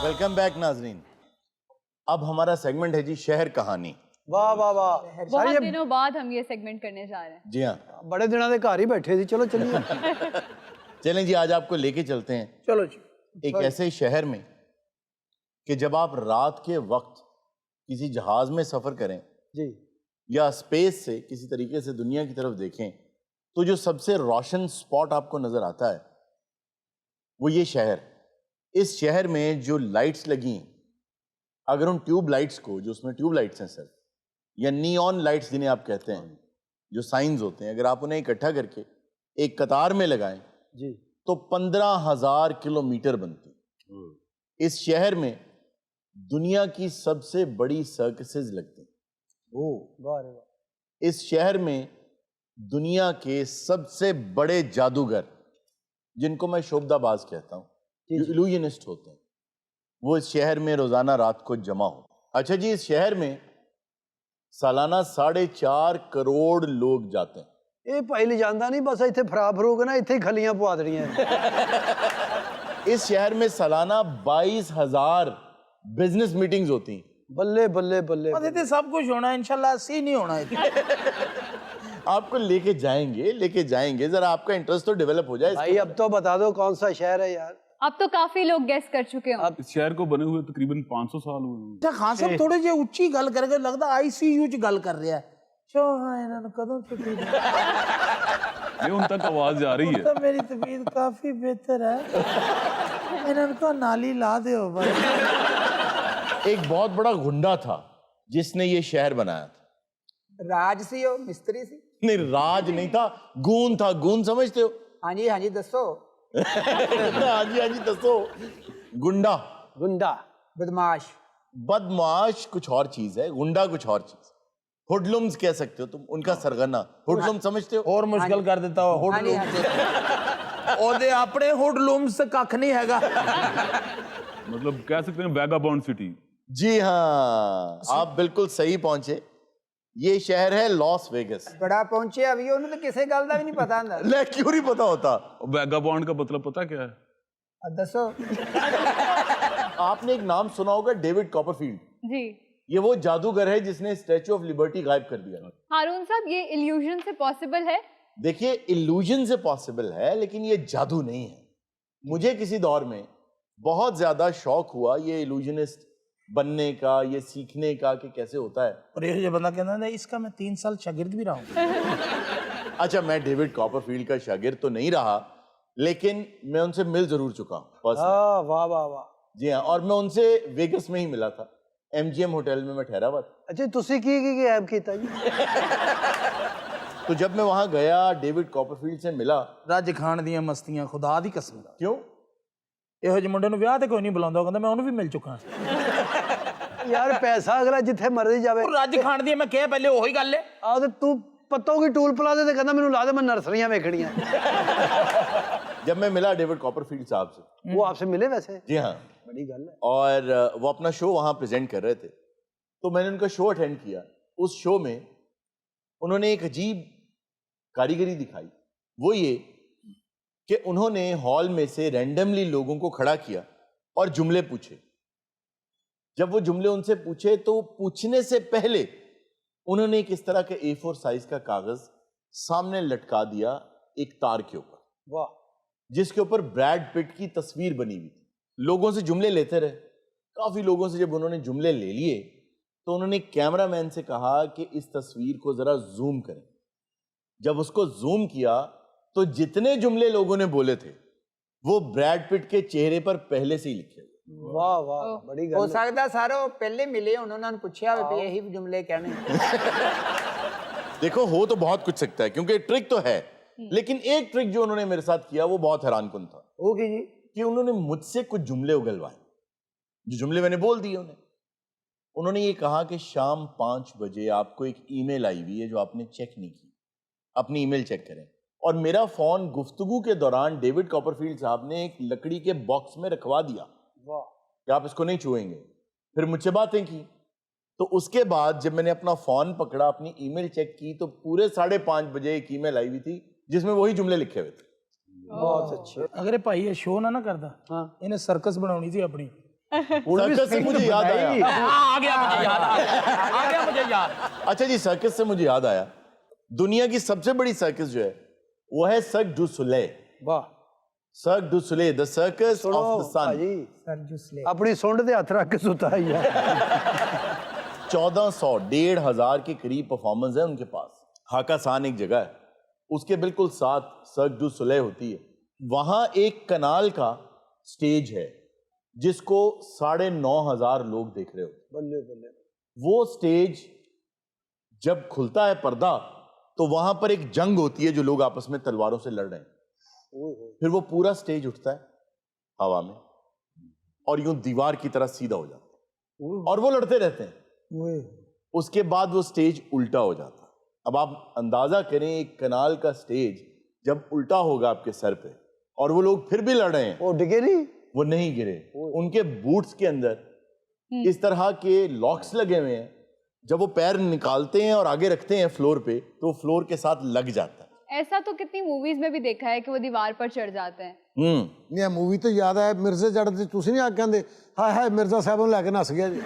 वेलकम बैक नाज़रीन। अब हमारा सेगमेंट है जी शहर कहानी। वाह वाह वाह। बहुत दिनों बाद हम ये सेगमेंट करने जा रहे हैं। जी हाँ, बड़े दिनों के घर ही बैठे थे, चलो चलिए। चलें जी, आज आपको लेके चलते हैं चलो जी। एक ऐसे शहर में कि जब आप रात के वक्त किसी जहाज में सफर करें जी, या स्पेस से किसी तरीके से दुनिया की तरफ देखें, तो जो सबसे रोशन स्पॉट आपको नजर आता है वो ये शहर। इस शहर में जो लाइट्स लगी हैं, अगर उन ट्यूब लाइट्स को, जो उसमें ट्यूब लाइट्स हैं सर, या नियॉन लाइट्स जिन्हें आप कहते हैं, जो साइंस होते हैं, अगर आप उन्हें इकट्ठा करके एक कतार में लगाएं जी, तो 15,000 किलोमीटर बनती। इस शहर में दुनिया की सबसे बड़ी सर्कसेस लगती हैं। वाह रे वाह। इस शहर में दुनिया के सबसे बड़े जादूगर, जिनको मैं शोभदाबाज कहता हूँ, जो इल्यूजनिस्ट होते हैं, वो इस शहर में रोजाना रात को जमा हो। अच्छा जी, इस शहर में सालाना 4.5 करोड़ लोग जाते हैं। ਇਹ ਭਾਈ ਲਿਜਾਂਦਾ ਨਹੀਂ, ਬਸ ਇੱਥੇ ਫਰਾਬ ਫਰੂਕ ਨਾ ਇੱਥੇ ਹੀ ਖਲੀਆਂ ਪਵਾ ਦੇਣੀਆਂ। इस शहर में सालाना 22,000 बिजनेस मीटिंग्स होती हैं। ਬੱਲੇ ਬੱਲੇ ਬੱਲੇ। ਉਹਦੇ ਤੇ ਸਭ ਕੁਝ ਹੋਣਾ ਇਨਸ਼ਾਅੱਲਾ, ਅਸੀਂ नहीं होना ਇੱਥੇ। आपको लेके जाएंगे, जरा आपका इंटरेस्ट तो डेवलप हो जाए। भाई अब तो बता दो कौन सा शहर है यार। अब तो काफी लोग गेस कर चुके हो। इस शहर को बने हुए तकरीबन 500 साल हुए हैं। अच्छा खान साहब थोड़े ਜਿਹੇ ਉੱਚੀ ਗੱਲ ਕਰਕੇ ਲੱਗਦਾ ICU ਚ ਗੱਲ ਕਰ ਰਿਹਾ। ਚੋ ਹਾਂ ਇਹਨਾਂ ਨੂੰ ਕਦੋਂ ਛੁੱਟੀ ਦੇ। ये उन तक आवाज जा रही है। तो मेरी तबीयत काफी बेहतर है, ਇਹਨਾਂ ਨੂੰ नाली ला दियो भाई। एक बहुत बड़ा गुंडा था जिसने ये शहर बनाया था। राज सी हो, मिस्त्री सी? नहीं, राज नहीं था, गून था। गून समझते हो? हाँ जी दसो। हाँ जी दसो। गुंडा। गुंडा बदमाश। बदमाश कुछ और चीज है, गुंडा कुछ और चीज। हुडलुम्स कह सकते हो तुम, उनका सरगना। हुडलुम समझते हो? और मुश्किल कर देता हो हुडलूम्स। ਉਹਦੇ ਆਪਣੇ ਹੁਡਲੂम्स ਕੱਖ ਨਹੀਂ ਹੈਗਾ। मतलब कह सकते हैं वैगाबॉन्ड सिटी। जी हाँ, आप बिल्कुल सही पहुंचे। ये शहर है लॉस वेगस। बड़ा पहुंचे अभी, उन्हें तो किसी गल का भी नहीं पता होता। ले क्यों नहीं पता होता? वैगाबॉन्ड का मतलब पता क्या है? दसो। आपने एक नाम सुना होगा, डेविड कॉपरफील्ड। जी। ये वो जादूगर है जिसने स्टैचू ऑफ लिबर्टी गायब कर दिया। हारून साहब, ये इल्यूजन से पॉसिबल है? देखिए, इल्यूजन से पॉसिबल है, लेकिन ये जादू नहीं है। मुझे किसी दौर में बहुत ज्यादा शौक हुआ ये इल्यूजनिस्ट बनने का, ये सीखने का कि कैसे होता है। और ये बंदा कहता है इसका मैं 3 साल शागिर्द भी रहा हूँ। अच्छा, मैं डेविड कॉपरफील्ड का शागिर्द तो नहीं रहा, लेकिन मैं उनसे मिल जरूर चुका हूँ। वाह वाह वाह वाह। जी हाँ, और मैं उनसे वेगस में ही मिला था, MGM होटल में मैं ठहरा हुआ था। अच्छा, ਤੁਸੀਂ ਕੀ ਐਬ ਕੀਤਾ ਜੀ? तो जब मैं वहां गया, डेविड कॉपरफील्ड से मिला। ਰੱਜ ਖਾਣ ਦੀਆਂ ਮਸਤੀਆਂ ਖੁਦਾ ਦੀ ਕਸਮ। क्यों? ਇਹੋ ਜਿਹੇ ਮੁੰਡੇ ਨੂੰ ਵਿਆਹ ਤੇ ਕੋਈ ਨਹੀਂ ਬੁਲਾਉਂਦਾ, ਕਹਿੰਦਾ ਮੈਂ ਉਹਨੂੰ ਵੀ ਮਿਲ ਚੁੱਕਾ। ਯਾਰ ਪੈਸਾ ਅਗਲਾ ਜਿੱਥੇ ਮਰਜ਼ੀ ਜਾਵੇ। ਉਹ ਰੱਜ ਖਾਣ ਦੀ ਮੈਂ ਕਿਹਾ ਪਹਿਲੇ ਉਹੀ ਗੱਲ ਹੈ। ਆਹ ਤੇ ਤੂੰ ਪੱਤੋਂ ਕੀ ਟੂਲ ਪਲਾਜ਼ੇ ਤੇ ਕਹਿੰਦਾ ਮੈਨੂੰ ਲਾ ਦੇ, ਮੈਂ ਨਰਸਰੀਆਂ ਵੇਖਣੀਆਂ। जब मैं मिला डेविड कॉपरफील्ड साहब से। वो आपसे मिले वैसे? जी हाँ, बड़ी गल है। और वो अपना शो वहां प्रेजेंट कर रहे थे, तो मैंने उनका शो अटेंड किया। उस शो में उन्होंने एक अजीब कारीगरी दिखाई। वो ये कि उन्होंने हॉल में से रैंडमली लोगों को खड़ा किया और जुमले पूछे। जब वो जुमले उनसे पूछे तो पूछने से पहले उन्होंने एक इस तरह के A4 साइज का कागज सामने लटका दिया एक तार के ऊपर। वाह। जिसके ऊपर ब्रैड पिट की तस्वीर बनी हुई थी। लोगों से जुमले लेते रहे। काफी लोगों से जब उन्होंने जुमले ले लिए तो उन्होंने कैमरामैन से कहा कि इस तस्वीर को जरा जूम करें। जब उसको जूम किया तो जितने जुमले लोगों ने बोले थे वो ब्रैड पिट के चेहरे पर पहले से ही लिखे हुए। वाह वाह, बड़ी गल हो सकता सारा पहले मिले उन्होंने पूछा भी यही जुमले कहने। देखो, हो तो बहुत कुछ सकता है क्योंकि ट्रिक तो है, लेकिन एक ट्रिक जो उन्होंने मेरे साथ किया वो बहुत हैरानकुन था। वो की जी? कि उन्होंने मुझसे कुछ जुमले उगलवाए, जो जुमले मैंने बोल दिए उन्हें। उन्होंने ये कहा कि शाम 5 बजे आपको एक ईमेल आई हुई है जो आपने चेक नहीं की, अपनी ईमेल चेक करें। और मेरा फोन गुफ्तगू के दौरान डेविड कॉपरफील्ड साहब ने एक लकड़ी के बॉक्स में रखवा दिया। वाह। कि आप इसको नहीं छुएंगे। फिर मुझसे बातें की। तो उसके बाद जब मैंने अपना फोन पकड़ा, अपनी ईमेल चेक की, तो पूरे 5:30 बजे एक ईमेल आई हुई थी जिसमें वही जुमले लिखे हुए थे। बहुत अच्छे। अगर ये भाई ये शो ना करता, हाँ, इन्हें सर्कस बनानी थी अपनी। सर्कस से मुझे याद आया। आ गया मुझे याद, आ गया मुझे याद। अच्छा जी, सर्कस से मुझे याद आया, दुनिया की सबसे बड़ी सर्कस जो है वो है सर्क डू सोलेil। वाह। Cirque du Soleil, the circus of the sun. अपनी सुंड ते हथ रख के सुता है यार। 1400-1500 के करीब परफॉर्मेंस है उनके पास। हाकासान एक जगह है, उसके बिल्कुल साथ सर्क डू सोलेil होती है। वहां एक कनाल का स्टेज है जिसको 9,500 लोग देख रहे हो। बल्ले बल्ले। वो स्टेज जब खुलता है पर्दा तो वहां पर एक जंग होती है जो लोग आपस में तलवारों से लड़ रहे हैं। फिर वो पूरा स्टेज उठता है हवा में और यूं दीवार की तरह सीधा हो जाता है और वो लड़ते रहते हैं। उसके बाद वो स्टेज उल्टा हो जाता है। अब आप अंदाजा करें, एक कनाल का स्टेज जब उल्टा होगा आपके सर पे और वो लोग फिर भी लड़ रहे हैं। वो डिगे नहीं? वो नहीं गिरे। उनके बूट्स के अंदर इस तरह के लॉक्स लगे हुए हैं, जब वो पैर निकालते हैं और आगे रखते हैं फ्लोर पे तो फ्लोर के साथ लग जाता है। ऐसा तो कितनी मूवीज में भी देखा है कि वो दीवार पर चढ़ जाते हैं। नहीं मूवी तो याद है मिर्जे चढ़ते तुसी नहीं आके कहते हाय हाय मिर्जा साहब ਨੂੰ ਲੈ ਕੇ ਨੱਸ ਗਿਆ जी।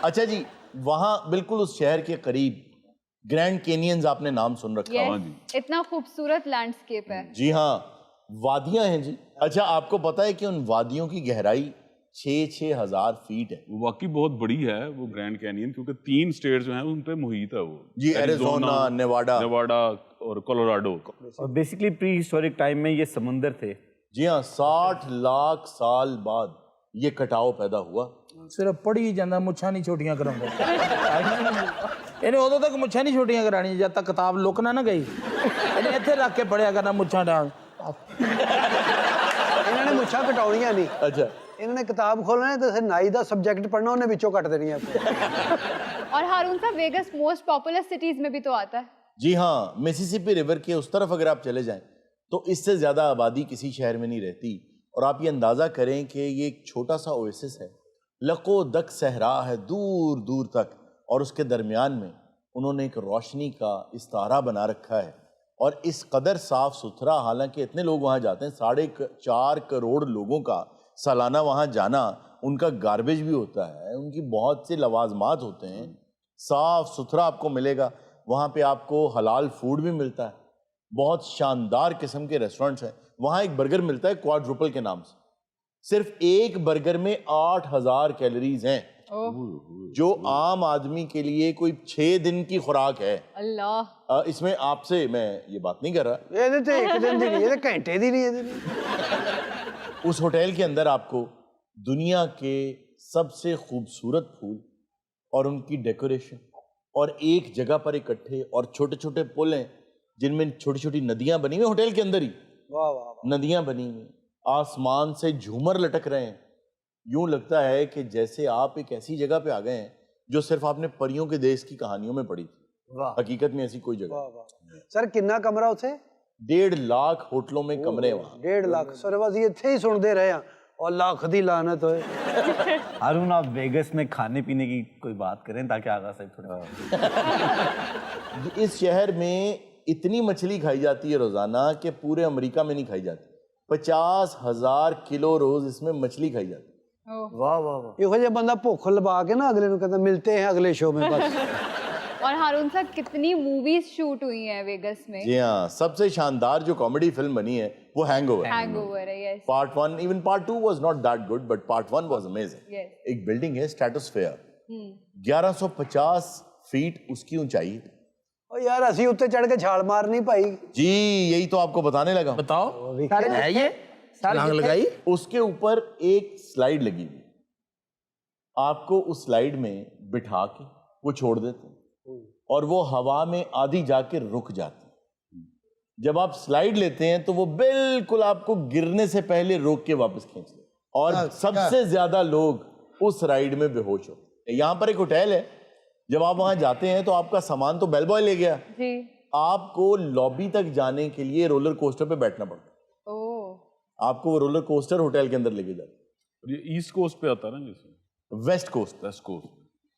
अच्छा जी, वहां बिल्कुल उस शहर के करीब ग्रैंड कैनियंस आपने नाम सुन रखा है? इतना खूबसूरत लैंडस्केप है। जी हाँ, वादियां हैं जी। अच्छा, आपको पता है कि उन वादियों की गहराई 6-6 हजार फीट है। वो वाकई बहुत बड़ी है वो ग्रैंड कैनियन, क्योंकि 3 स्टेट जो हैं उन पे मुहित है वो जी, एरिज़ोना, नेवाडा और कोलोराडो। और बेसिकली प्री हिस्टोरिक टाइम में ये समुंदर थे। जी हाँ, 60 लाख साल बाद ये कटाव पैदा हुआ। सिर्फ पढ़ी जाता मुच्छा नहीं छोटियां कराਉਂਦਾ ਇਹਨੇ ਉਦੋਂ ਤੱਕ ਮੁੱਛਾਂ ਨਹੀਂ ਛੋਟੀਆਂ ਕਰਾਣੀਆਂ ਜਦ ਤੱਕ ਕਿਤਾਬ ਲੁਕ ਨਾ ਗਈ ਇਹਨੇ ਇੱਥੇ ਰੱਖ ਕੇ ਪੜਿਆ ਕਰਨਾ ਮੁੱਛਾਂ ਡਾਲ ਇਹਨਾਂ ਨੇ ਮੁੱਛਾਂ ਕਟਾਉਣੀਆਂ ਨਹੀਂ। अच्छा, इन्होंने किताब खोलना है तो फिर नाई दा सब्जेक्ट पढ़ना उन्हें बिचों कट देनी है। और हारून साहब, वेगस मोस्ट पॉपुलर सिटीज में भी तो आता है। जी हाँ, मिसिसिपी रिवर के उस तरफ अगर आप चले जाएं तो इससे ज्यादा आबादी किसी शहर में नहीं रहती। और आप ये अंदाजा करें कि ये एक छोटा सा ओएसिस है, लको दक सहरा है दूर दूर तक, और उसके दरमियान में उन्होंने एक रोशनी का इस्तारा बना रखा है। और इस कदर साफ सुथरा, हालांकि इतने लोग वहाँ जाते हैं, 4.5 करोड़ लोगों का सालाना वहाँ जाना, उनका गार्बेज भी होता है, उनकी बहुत से लवाजमात होते हैं, साफ सुथरा आपको मिलेगा। वहाँ पे आपको हलाल फूड भी मिलता है, बहुत शानदार किस्म के रेस्टोरेंट्स हैं। वहाँ एक बर्गर मिलता है क्वाड्रुपल के नाम से, सिर्फ एक बर्गर में 8000 कैलोरीज हैं, जो आम आदमी के लिए कोई 6 दिन की खुराक है। अल्लाह, इसमें आपसे मैं ये बात नहीं कर रहा, ये तो एक दिन दी नहीं, ये तो घंटे दी नहीं, ये नहीं। उस होटल के अंदर आपको दुनिया के सबसे खूबसूरत फूल और उनकी डेकोरेशन और एक जगह पर इकट्ठे, और छोटे छोटे पुल हैं जिनमें छोटी छोटी नदियां बनी हुई होटल के अंदर ही, वाह वाह, नदियां बनी हुई, आसमान से झूमर लटक रहे हैं। यूं लगता है कि जैसे आप एक ऐसी जगह पे आ गए हैं जो सिर्फ आपने परियों के देश की कहानियों में पढ़ी थी। हकीकत में ऐसी कोई जगह। सर कितना कमरा उसे? 1.5 लाख होटलों में कमरे वहाँ। 1.5 लाख सर, बस ये थे ही सुनते रहे हैं और लाख दी लानत होए। हारून, आप वेगस में खाने पीने की कोई बात करें ताकि आगा से थोड़ा। इस शहर में इतनी मछली खाई जाती है रोजाना कि पूरे अमेरिका में नहीं खाई जाती। 50,000 किलो रोज इसमें मछली खाई जाती है। वाह वाह वाह, ये बंदा भुख लबा के ना अगले को कहता मिलते हैं अगले शो में बस। और हारून साहब, कितनी मूवीज शूट हुई हैं वेगस में। जी हाँ, सबसे शानदार जो कॉमेडी फिल्म बनी है वो हैंगओवर है। Yes, part 1, even part 2 was not that good, but part 1 was amazing. एक बिल्डिंग है स्ट्रेटोस्फेयर, 1150 फीट उसकी ऊंचाई है। और यार असी उत्ते चढ़ के छाल मारनी भाई जी, यही तो आपको बताने लगा। बताओ है ये छलांग लगाई? उसके ऊपर एक स्लाइड लगी हुई, आपको उस स्लाइड में बिठा के वो छोड़ देते हैं और वो हवा में आधी जाके रुक जाती है। जब आप स्लाइड लेते हैं तो वो बिल्कुल आपको गिरने से पहले रोक के वापस खींच लेते, और सबसे ज्यादा लोग उस राइड में बेहोश होते हैं। यहाँ पर एक होटल है, जब आप वहां जाते हैं तो आपका सामान तो बेल बॉय ले गया जी, आपको लॉबी तक जाने के लिए रोलर कोस्टर पे बैठना पड़ता है। आपको वो रोलर कोस्टर होटल के अंदर लेके जाते हैं। ये ईस्ट कोस्ट पे आता है ना, जैसे वेस्ट कोस्ट।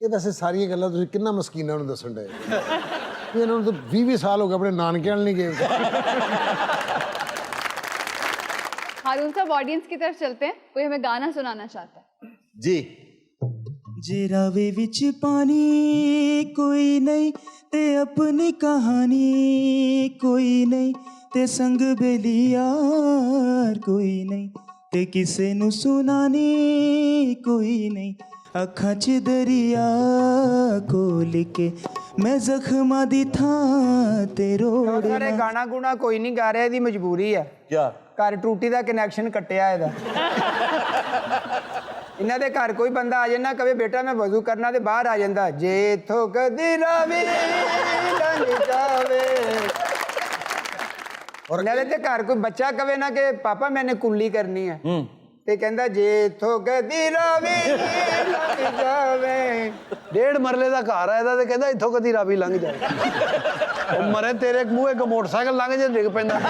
ਇਹ ਵੈਸੇ ਸਾਰੀਆਂ ਗੱਲਾਂ ਤੁਸੀਂ ਕਿੰਨਾ ਮਸਕੀਨਾਂ ਨੂੰ ਦੱਸਣ ਡਏ ਇਹਨਾਂ ਨੂੰ ਤਾਂ 20 ਸਾਲ ਹੋ ਗਏ ਆਪਣੇ ਨਾਨਕਿਆਂ ਨਾਲ ਨਹੀਂ ਗਏ। हारून साहब, ऑडियंस की तरफ चलते हैं, कोई हमें गाना सुनाना चाहता है। जी। जे रावे विच पानी कोई नहीं ते अपनी कहानी कोई नहीं ते संग बेली यार कोई नहीं ते किसे नु सुनानी कोई नहीं अखां च दरिया कोल के मैं जख्मां दी थां ते रोड़ सारे गाना गुना कोई नहीं गा रहा, ਇਹਦੀ ਮਜਬੂਰੀ ਹੈ। क्या? ਘਰ ਟੂਟੀ ਦਾ ਕਨੈਕਸ਼ਨ ਕੱਟਿਆ ਇਹਦਾ। ਇਹਨਾਂ ਦੇ ਘਰ ਕੋਈ ਬੰਦਾ ਆ ਜਾਂਦਾ ਕਵੇ ਬੇਟਾ ਮੈਂ ਵਜ਼ੂ ਕਰਨਾ ਤੇ ਬਾਹਰ ਆ ਜਾਂਦਾ, ਜੇ ਇਥੋਂ ਕਦੀ ਰਾਵੀ ਲੰਘ ਜਾਵੇ। ਇਹਨਾਂ ਦੇ ਤੇ ਘਰ ਕੋਈ ਬੱਚਾ ਕਵੇ ਨਾ ਕਿ ਪਾਪਾ ਮੈਨੇ ਕੁੱਲੀ ਕਰਨੀ ਹੈ, ਤੇ ਕਹਿੰਦਾ ਜੇ ਇਥੋਂ ਕਦੀ ਰਾਵੀ ਲੰਘ ਜਾਵੇ। 1.5 ਮਰਲੇ ਦਾ ਘਰ ਆ ਇਹਦਾ, ਤੇ ਕਹਿੰਦਾ ਇੱਥੋਂ ਕਦੀ ਰਾਵੀ ਲੰਘ ਜਾਵੇ। ਉਹ ਮਰੇ ਤੇਰੇ ਮੂੰਹ ਇੱਕ ਮੋਟਰਸਾਈਕਲ ਲੰਘ ਜੇ ਡਿੱਗ ਪੈਂਦਾ।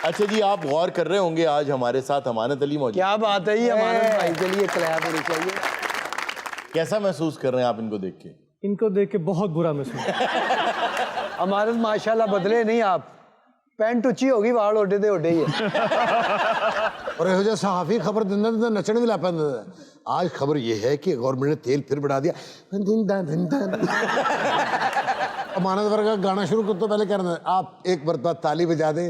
अच्छा जी, आप गौर कर रहे होंगे आज हमारे साथ अमानत अली मौजूद। क्या बात है, ये अमानत भाई के लिए क्लैप होनी चाहिए। कैसा महसूस कर रहे हैं आप इनको देख के? इनको देख के बहुत बुरा महसूस। अमानत माशाल्लाह बदले नहीं आप, पैंट उच्ची होगी वाल ओडे दे ओडे ही है। और ਇਹੋ ਜਿਹਾ ਸਹਾਫੀ ਖਬਰ ਦਿੰਦਾ ਤਾਂ ਨੱਚਣ ਵੀ ਲੱਗ ਪੈਂਦਾ। आज खबर ये है कि गवर्नमेंट ने तेल फिर बढ़ा दिया। अमानत वर्गा गाना शुरू करने तो पहले कहना है आप एक मरतबा ताली बजा दें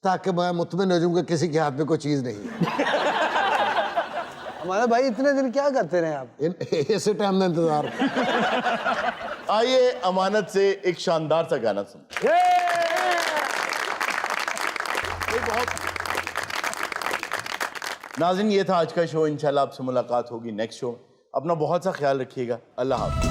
ताकि मैं मुतमिन हो जाऊं कि किसी के हाथ में कोई चीज नहीं है। हमारे भाई इतने दिन क्या करते रहे आप? इसी टाइम का इंतजार। आइए अमानत से एक शानदार सा गाना सुन। नाज़रीन, ये था आज का शो। इंशाल्लाह आपसे मुलाकात होगी नेक्स्ट शो। अपना बहुत सा ख्याल रखिएगा। अल्लाह हाफ़िज़।